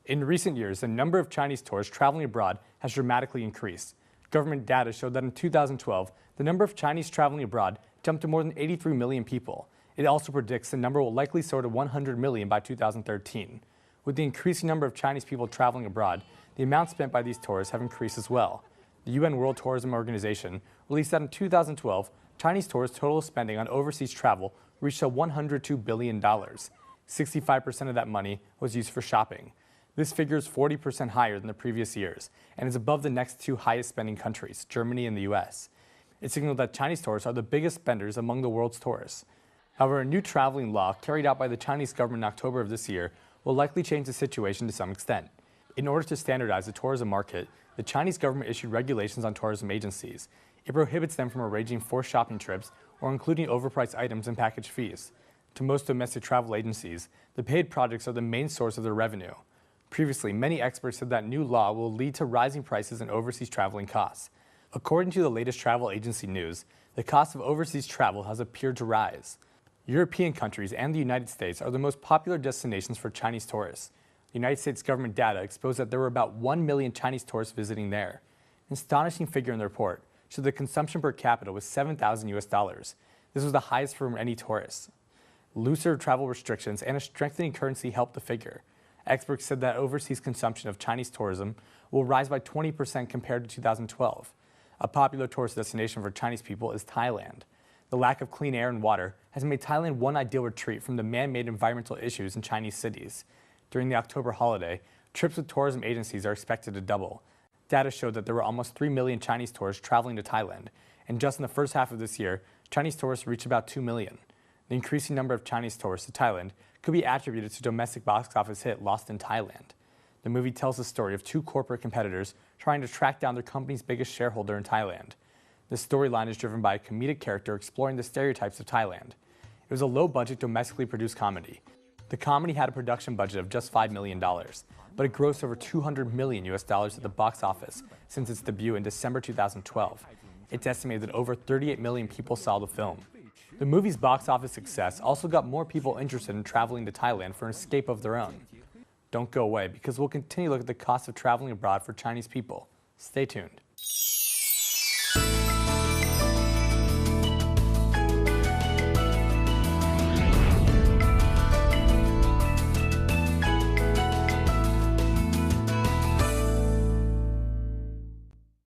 In recent years, the number of Chinese tourists traveling abroad has dramatically increased. Government data showed that in 2012, the number of Chinese traveling abroad jumped to more than 83 million people. It also predicts the number will likely soar to 100 million by 2013. With the increasing number of Chinese people traveling abroad, the amount spent by these tourists have increased as well. The UN World Tourism Organization released that in 2012, Chinese tourists' total spending on overseas travel reached $102 billion. 65% of that money was used for shopping. This figure is 40% higher than the previous years and is above the next two highest spending countries, Germany and the US. It signaled that Chinese tourists are the biggest spenders among the world's tourists. However, a new traveling law carried out by the Chinese government in October of this year will likely change the situation to some extent. In order to standardize the tourism market, the Chinese government issued regulations on tourism agencies. It prohibits them from arranging forced shopping trips or including overpriced items and package fees. To most domestic travel agencies, the paid projects are the main source of their revenue. Previously, many experts said that new law will lead to rising prices and overseas traveling costs. According to the latest travel agency news, the cost of overseas travel has appeared to rise. European countries and the United States are the most popular destinations for Chinese tourists. The United States government data exposed that there were about 1 million Chinese tourists visiting there. An astonishing figure in the report showed the consumption per capita was $7,000. This was the highest for any tourist. Looser travel restrictions and a strengthening currency helped the figure. Experts said that overseas consumption of Chinese tourism will rise by 20% compared to 2012. A popular tourist destination for Chinese people is Thailand. The lack of clean air and water has made Thailand one ideal retreat from the man-made environmental issues in Chinese cities. During the October holiday, trips with tourism agencies are expected to double. Data showed that there were almost 3 million Chinese tourists traveling to Thailand, and just in the first half of this year, Chinese tourists reached about 2 million. The increasing number of Chinese tourists to Thailand could be attributed to domestic box office hit Lost in Thailand. The movie tells the story of two corporate competitors trying to track down their company's biggest shareholder in Thailand. The storyline is driven by a comedic character exploring the stereotypes of Thailand. It was a low-budget, domestically produced comedy. The comedy had a production budget of just $5 million, but it grossed over $200 million at the box office since its debut in December 2012. It's estimated that over 38 million people saw the film. The movie's box office success also got more people interested in traveling to Thailand for an escape of their own. Don't go away, because we'll continue to look at the cost of traveling abroad for Chinese people. Stay tuned.